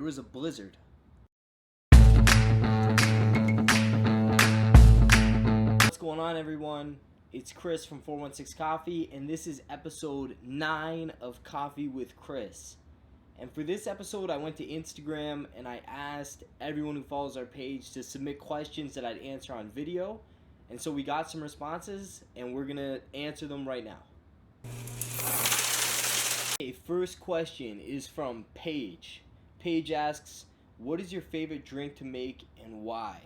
was a blizzard. What's going on, everyone? It's Chris from 416 Coffee, and this is episode 9 of Coffee with Chris. And for this episode, I went to Instagram and I asked everyone who follows our page to submit questions that I'd answer on video. And so we got some responses, and we're going to answer them right now. Okay, first question is from Paige. Paige asks, what is your favorite drink to make and why?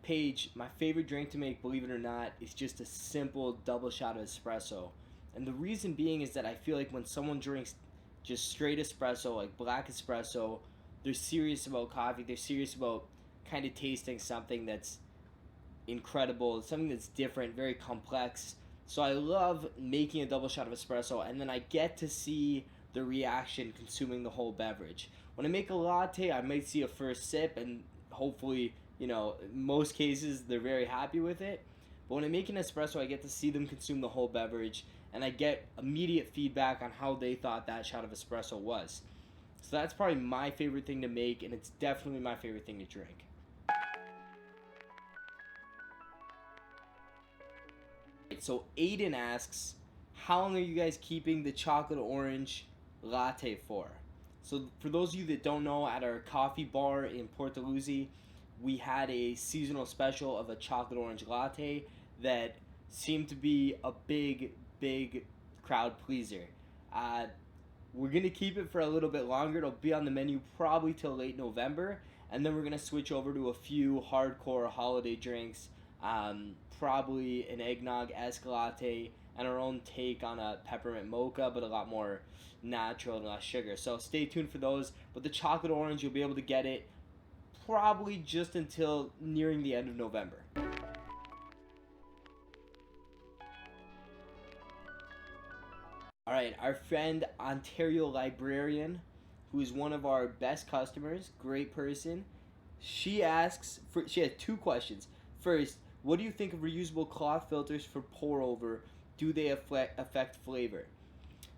Paige, my favorite drink to make, believe it or not, is just a simple double shot of espresso. And the reason being is that I feel like when someone drinks just straight espresso, like black espresso, they're serious about coffee. They're serious about kind of tasting something that's incredible, something that's different, very complex. So I love making a double shot of espresso, and then I get to see the reaction consuming the whole beverage. When I make a latte, I might see a first sip, and hopefully, in most cases, they're very happy with it. But when I make an espresso, I get to see them consume the whole beverage, and I get immediate feedback on how they thought that shot of espresso was. So that's probably my favorite thing to make, and it's definitely my favorite thing to drink. So Aiden asks, how long are you guys keeping the chocolate orange latte for? So for those of you that don't know, at our coffee bar in Port Dalhousie, we had a seasonal special of a chocolate orange latte that seemed to be a big crowd pleaser. We're going to keep it for a little bit longer. It'll be on the menu probably till late November, and then we're going to switch over to a few hardcore holiday drinks, probably an eggnog-esque latte, and our own take on a peppermint mocha, but a lot more natural and less sugar. So stay tuned for those. But the chocolate orange, you'll be able to get it probably just until nearing the end of November. Alright, our friend Ontario Librarian, who is one of our best customers, great person, she asks, she had two questions. First, what do you think of reusable cloth filters for pour over? Do they affect flavor?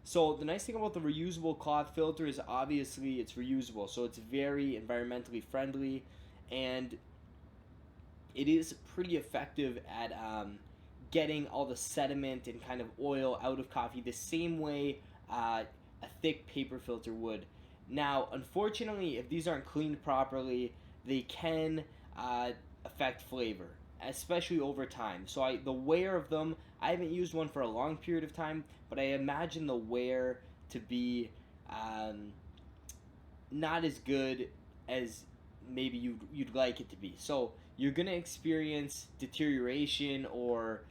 So the nice thing about the reusable cloth filter is obviously it's reusable, so it's very environmentally friendly, and it is pretty effective at getting all the sediment and kind of oil out of coffee the same way a thick paper filter would. Now, unfortunately, if these aren't cleaned properly, they can affect flavor, especially over time. So the wear of them, I haven't used one for a long period of time, but I imagine the wear to be not as good as maybe you'd like it to be. So you're going to experience deterioration, or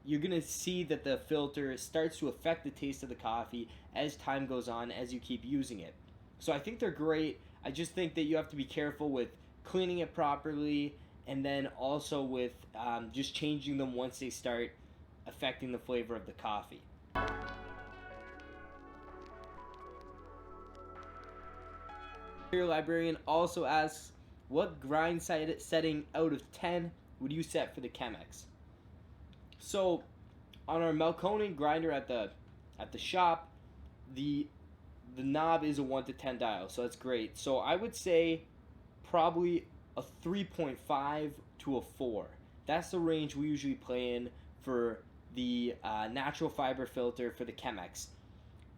you're going to see that the filter starts to affect the taste of the coffee as time goes on, as you keep using it. So I think they're great. I just think that you have to be careful with cleaning it properly, and then also with just changing them once they start affecting the flavor of the coffee. Your librarian also asks, what grind setting out of 10 would you set for the Chemex? So on our Melconi grinder at the shop, the knob is a 1 to 10 dial, so that's great. So I would say probably a 3.5 to a 4. That's the range we usually play in for the natural fiber filter for the Chemex.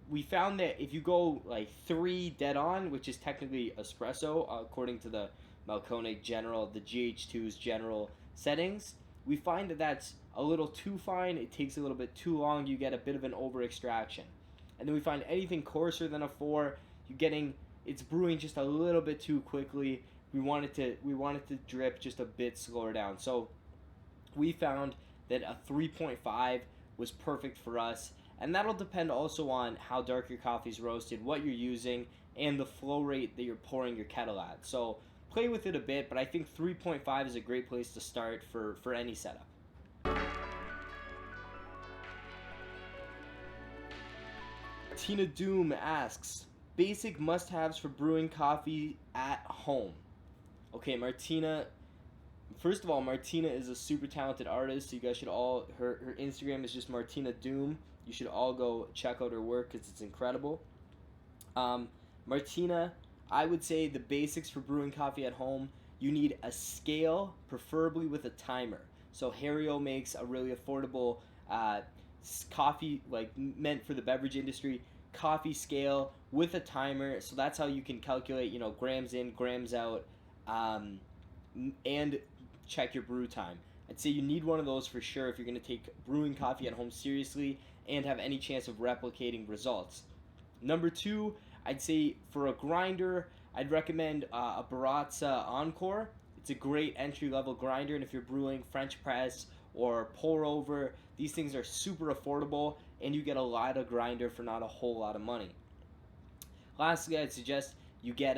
We found that if you go like 3 dead on, which is technically espresso according to the Melconi general, the GH2's general settings, we find that that's a little too fine. It takes a little bit too long. You get a bit of an over extraction. And then we find anything coarser than a 4, it's brewing just a little bit too quickly. We want it to drip just a bit slower down. So we found that a 3.5 was perfect for us, and that'll depend also on how dark your coffee is roasted, what you're using, and the flow rate that you're pouring your kettle at. So play with it a bit, but I think 3.5 is a great place to start for any setup. Tina Doom asks, basic must-haves for brewing coffee at home. Okay, Martina, first of all, Martina is a super talented artist, so you guys should all, her Instagram is just Martina Doom. You should all go check out her work because it's incredible. Martina, I would say the basics for brewing coffee at home, you need a scale, preferably with a timer. So Hario makes a really affordable uh, coffee, like meant for the beverage industry, coffee scale with a timer. So that's how you can calculate, grams in, grams out, um, and check your brew time. I'd say you need one of those for sure if you're going to take brewing coffee at home seriously and have any chance of replicating results. Number two, I'd say for a grinder, I'd recommend a Baratza Encore. It's a great entry level grinder, and if you're brewing French press or pour over, these things are super affordable, and you get a lot of grinder for not a whole lot of money. Lastly, I'd suggest you get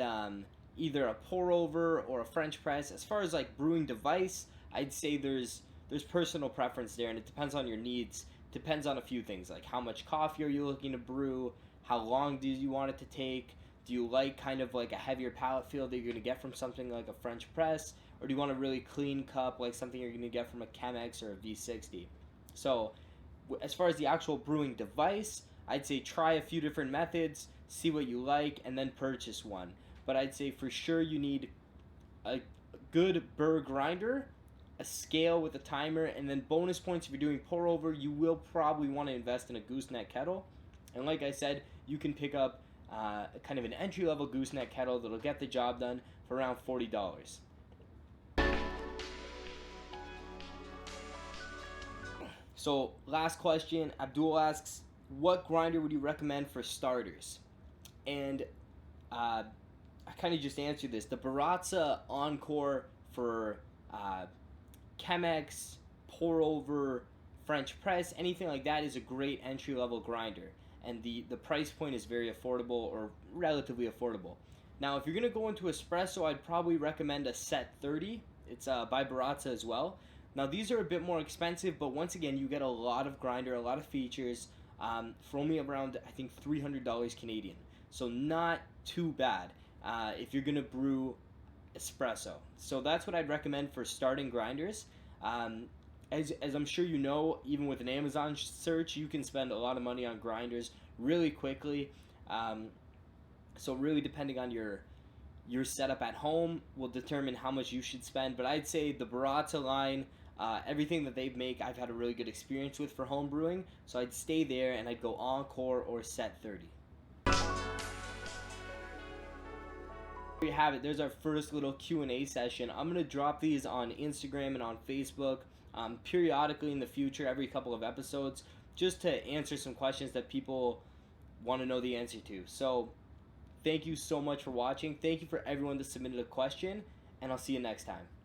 either a pour over or a French press. As far as like brewing device, I'd say there's personal preference there, and it depends on your needs. Depends on a few things like how much coffee are you looking to brew, how long do you want it to take, do you like kind of like a heavier palate feel that you're going to get from something like a French press, or do you want a really clean cup like something you're going to get from a Chemex or a V60? So as far as the actual brewing device, I'd say try a few different methods, see what you like, and then purchase one. But I'd say for sure you need a good burr grinder, a scale with a timer, and then bonus points if you're doing pour over, you will probably want to invest in a gooseneck kettle. And like I said, you can pick up kind of an entry level gooseneck kettle that'll get the job done for around $40. So last question, Abdul asks, what grinder would you recommend for starters? And I kind of just answered this. The Baratza Encore for Chemex, pour over, French press, anything like that is a great entry level grinder. And the price point is very affordable, or relatively affordable. Now, if you're going to go into espresso, I'd probably recommend a Set 30. It's by Baratza as well. Now, these are a bit more expensive, but once again, you get a lot of grinder, a lot of features for only around, I think, $300 Canadian. So not too bad if you're going to brew espresso. So that's what I'd recommend for starting grinders. As I'm sure you know, even with an Amazon search, you can spend a lot of money on grinders really quickly. So really depending on your setup at home will determine how much you should spend. But I'd say the Baratza line, everything that they make, I've had a really good experience with for home brewing. So I'd stay there and I'd go Encore or Set 30. There you have it. There's our first little Q&A session. I'm going to drop these on Instagram and on Facebook periodically in the future, every couple of episodes, just to answer some questions that people want to know the answer to. So thank you so much for watching. Thank you for everyone that submitted a question, and I'll see you next time.